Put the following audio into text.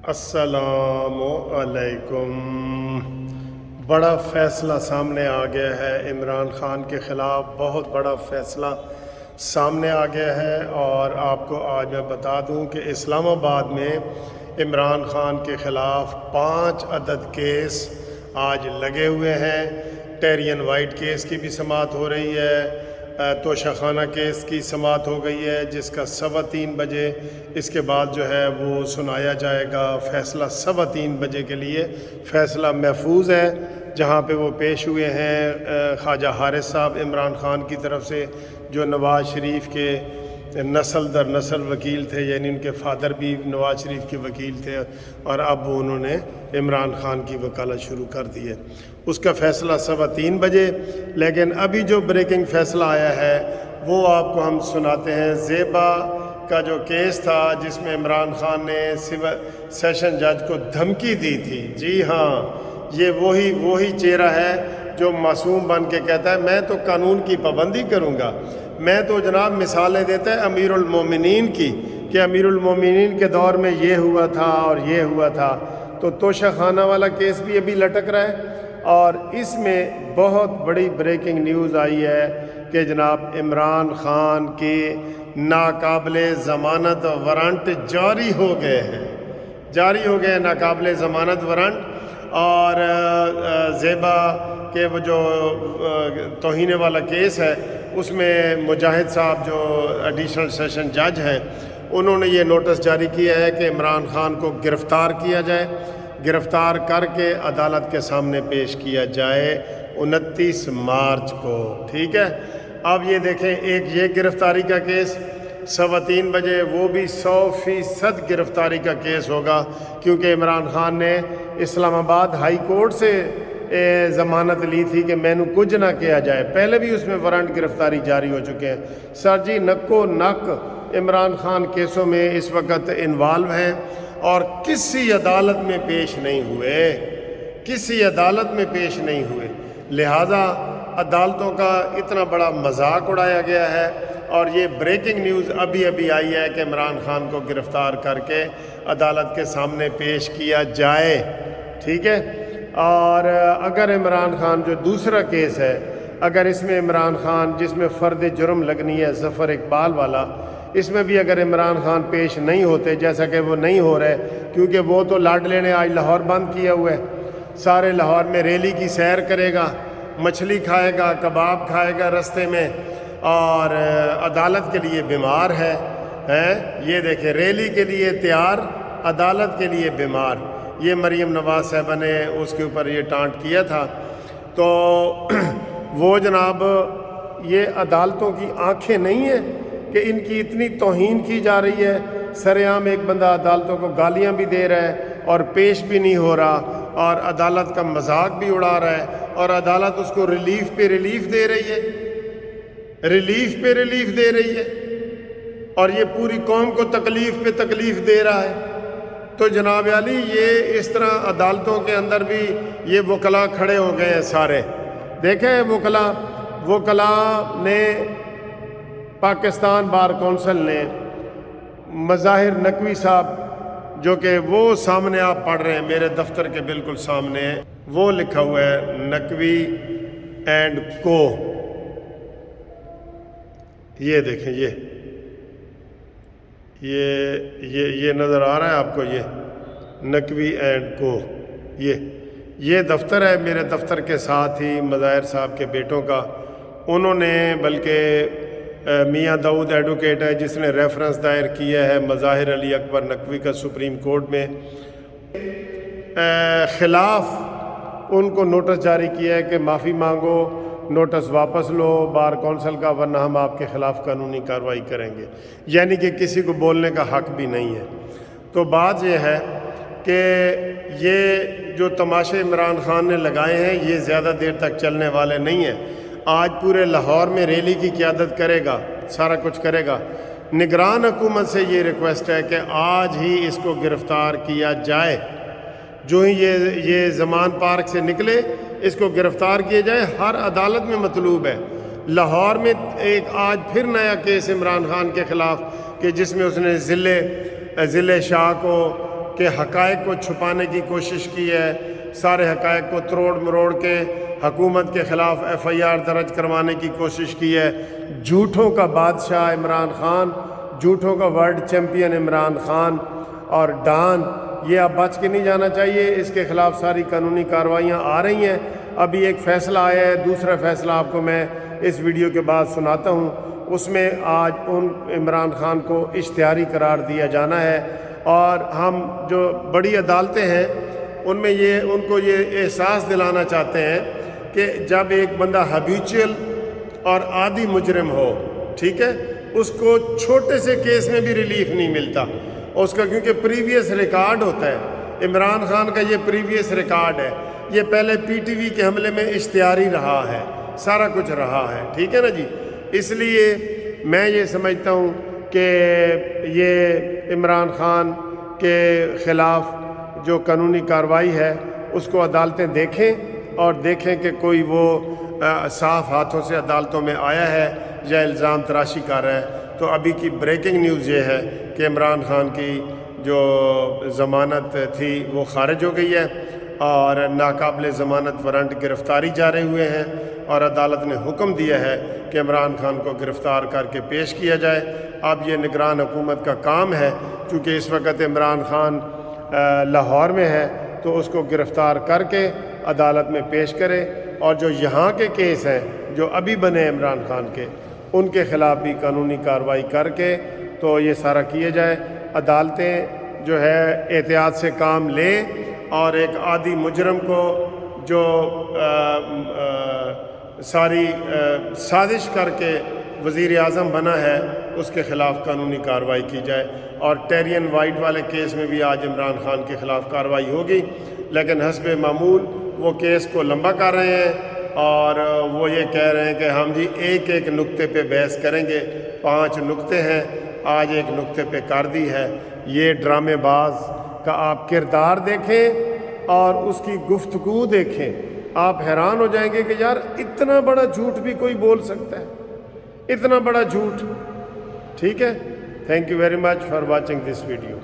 السلام علیکم۔ بڑا فیصلہ سامنے آ گیا ہے، عمران خان کے خلاف بہت بڑا فیصلہ سامنے آ گیا ہے، اور آپ کو آج میں بتا دوں کہ اسلام آباد میں عمران خان کے خلاف 5 عدد کیس آج لگے ہوئے ہیں۔ ٹیرین وائٹ کیس کی بھی سماعت ہو رہی ہے، توشہ خانہ کیس کی سماعت ہو گئی ہے، جس کا 3:15 بجے اس کے بعد جو ہے وہ سنایا جائے گا۔ فیصلہ 3:15 بجے کے لیے فیصلہ محفوظ ہے، جہاں پہ وہ پیش ہوئے ہیں خواجہ حارث صاحب عمران خان کی طرف سے، جو نواز شریف کے نسل در نسل وکیل تھے، یعنی ان کے فادر بھی نواز شریف کے وکیل تھے، اور اب انہوں نے عمران خان کی وکالت شروع کر دی ہے۔ اس کا فیصلہ 3:15 بجے، لیکن ابھی جو بریکنگ فیصلہ آیا ہے وہ آپ کو ہم سناتے ہیں۔ زیبا کا جو کیس تھا جس میں عمران خان نے سیشن جج کو دھمکی دی تھی، جی ہاں، یہ وہی چہرہ ہے جو معصوم بن کے کہتا ہے میں تو قانون کی پابندی کروں گا، میں تو جناب مثالیں دیتا ہے امیر المومنین کی، کہ امیر المومنین کے دور میں یہ ہوا تھا اور یہ ہوا تھا۔ تو توشہ خانہ والا کیس بھی ابھی لٹک رہا ہے، اور اس میں بہت بڑی بریکنگ نیوز آئی ہے کہ جناب عمران خان کے ناقابل ضمانت وارنٹ جاری ہو گئے ناقابل ضمانت وارنٹ۔ اور زیبا کے وہ جو توہین والا کیس ہے، اس میں مجاہد صاحب جو ایڈیشنل سیشن جج ہیں، انہوں نے یہ نوٹس جاری کیا ہے کہ عمران خان کو گرفتار کیا جائے، گرفتار کر کے عدالت کے سامنے پیش کیا جائے 29 مارچ کو، ٹھیک ہے۔ اب یہ دیکھیں، ایک یہ گرفتاری کا کیس 3:15 بجے، وہ بھی 100% گرفتاری کا کیس ہوگا، کیونکہ عمران خان نے اسلام آباد ہائی کورٹ سے ضمانت لی تھی کہ میں نے کچھ نہ کیا جائے، پہلے بھی اس میں وارنٹ گرفتاری جاری ہو چکے ہیں۔ سر جی نکو نک عمران خان کیسوں میں اس وقت انوالو ہیں، اور کسی عدالت میں پیش نہیں ہوئے، لہذا عدالتوں کا اتنا بڑا مذاق اڑایا گیا ہے۔ اور یہ بریکنگ نیوز ابھی آئی ہے کہ عمران خان کو گرفتار کر کے عدالت کے سامنے پیش کیا جائے، ٹھیک ہے۔ اور اگر عمران خان جو دوسرا کیس ہے، اگر اس میں عمران خان جس میں فرد جرم لگنی ہے ظفر اقبال والا، اس میں بھی اگر عمران خان پیش نہیں ہوتے، جیسا کہ وہ نہیں ہو رہے، کیونکہ وہ تو لاڈلے نے آج لاہور بند کیا ہوا ہے، سارے لاہور میں ریلی کی سیر کرے گا، مچھلی کھائے گا، کباب کھائے گا رستے میں، اور عدالت کے لیے بیمار ہے۔ یہ دیکھیں، ریلی کے لیے تیار، عدالت کے لیے بیمار۔ یہ مریم نواز صاحبہ نے اس کے اوپر یہ ٹانٹ کیا تھا۔ تو وہ جناب، یہ عدالتوں کی آنکھیں نہیں ہیں کہ ان کی اتنی توہین کی جا رہی ہے، سر عام ایک بندہ عدالتوں کو گالیاں بھی دے رہا ہے اور پیش بھی نہیں ہو رہا، اور عدالت کا مذاق بھی اڑا رہا ہے، اور عدالت اس کو ریلیف پہ ریلیف دے رہی ہے، اور یہ پوری قوم کو تکلیف پہ تکلیف دے رہا ہے۔ تو جناب علی، یہ اس طرح عدالتوں کے اندر بھی یہ وکلاء کھڑے ہو گئے ہیں سارے۔ دیکھیں، وکلاء نے، پاکستان بار کونسل نے، مظاہر نقوی صاحب، جو کہ وہ سامنے آپ پڑھ رہے ہیں میرے دفتر کے بالکل سامنے ہے، وہ لکھا ہوا ہے نقوی اینڈ کو، یہ دیکھیں، یہ نظر آ رہا ہے آپ کو، یہ نقوی اینڈ کو، یہ دفتر ہے، میرے دفتر کے ساتھ ہی مظاہر صاحب کے بیٹوں کا، انہوں نے بلکہ میاں داؤد ایڈوکیٹ ہے جس نے ریفرنس دائر کیا ہے مظاہر علی اکبر نقوی کا سپریم کورٹ میں، خلاف ان کو نوٹس جاری کیا ہے کہ معافی مانگو، نوٹس واپس لو بار کونسل کا، ورنہ ہم آپ کے خلاف قانونی کارروائی کریں گے، یعنی کہ کسی کو بولنے کا حق بھی نہیں ہے۔ تو بات یہ ہے کہ یہ جو تماشے عمران خان نے لگائے ہیں یہ زیادہ دیر تک چلنے والے نہیں ہیں۔ آج پورے لاہور میں ریلی کی قیادت کرے گا، سارا کچھ کرے گا۔ نگران حکومت سے یہ ریکویسٹ ہے کہ آج ہی اس کو گرفتار کیا جائے، جو ہی یہ زمان پارک سے نکلے اس کو گرفتار کیا جائے، ہر عدالت میں مطلوب ہے۔ لاہور میں ایک آج پھر نیا کیس عمران خان کے خلاف، کہ جس میں اس نے ضلع شاہ کو کہ حقائق کو چھپانے کی کوشش کی ہے، سارے حقائق کو تروڑ مروڑ کے حکومت کے خلاف FIR درج کروانے کی کوشش کی ہے۔ جھوٹوں کا بادشاہ عمران خان، جھوٹوں کا ورلڈ چیمپئن عمران خان اور ڈان، یہ اب بچ کے نہیں جانا چاہیے۔ اس کے خلاف ساری قانونی کارروائیاں آ رہی ہیں۔ ابھی ایک فیصلہ آیا ہے، دوسرا فیصلہ آپ کو میں اس ویڈیو کے بعد سناتا ہوں۔ اس میں آج عمران خان کو اشتہاری قرار دیا جانا ہے، اور ہم جو بڑی عدالتیں ہیں ان میں ان کو یہ احساس دلانا چاہتے ہیں کہ جب ایک بندہ ہیبیچول اور عادی مجرم ہو، ٹھیک ہے، اس کو چھوٹے سے کیس میں بھی ریلیف نہیں ملتا اس کا، کیونکہ پریویس ریکارڈ ہوتا ہے۔ عمران خان کا یہ پریویس ریکارڈ ہے، یہ پہلے PTV کے حملے میں اشتہاری رہا ہے، سارا کچھ رہا ہے، ٹھیک ہے نا جی۔ اس لیے میں یہ سمجھتا ہوں کہ یہ عمران خان کے خلاف جو قانونی کارروائی ہے اس کو عدالتیں دیکھیں، اور دیکھیں کہ کوئی وہ صاف ہاتھوں سے عدالتوں میں آیا ہے یا الزام تراشی کر رہا ہے۔ تو ابھی کی بریکنگ نیوز یہ ہے کہ عمران خان کی جو ضمانت تھی وہ خارج ہو گئی ہے، اور ناقابل ضمانت وارنٹ گرفتاری جاری ہوئے ہیں، اور عدالت نے حکم دیا ہے کہ عمران خان کو گرفتار کر کے پیش کیا جائے۔ اب یہ نگران حکومت کا کام ہے، چونکہ اس وقت عمران خان لاہور میں ہے، تو اس کو گرفتار کر کے عدالت میں پیش کرے، اور جو یہاں کے کیس ہیں جو ابھی بنے عمران خان کے، ان کے خلاف بھی قانونی کارروائی کر کے تو یہ سارا کیا جائے۔ عدالتیں جو ہے احتیاط سے کام لیں، اور ایک عادی مجرم کو جو ساری سازش کر کے وزیر اعظم بنا ہے اس کے خلاف قانونی کارروائی کی جائے۔ اور ٹیرین وائٹ والے کیس میں بھی آج عمران خان کے خلاف کارروائی ہوگی، لیکن حسب معمول وہ کیس کو لمبا کر رہے ہیں، اور وہ یہ کہہ رہے ہیں کہ ہم جی ایک ایک نقطے پہ بحث کریں گے، 5 نقطے ہیں، آج ایک نقطے پہ کر دی ہے۔ یہ ڈرامے باز کا آپ کردار دیکھیں اور اس کی گفتگو دیکھیں، آپ حیران ہو جائیں گے کہ یار اتنا بڑا جھوٹ بھی کوئی بول سکتا ہے، اتنا بڑا جھوٹ، ٹھیک ہے۔ Thank you very much for watching this video.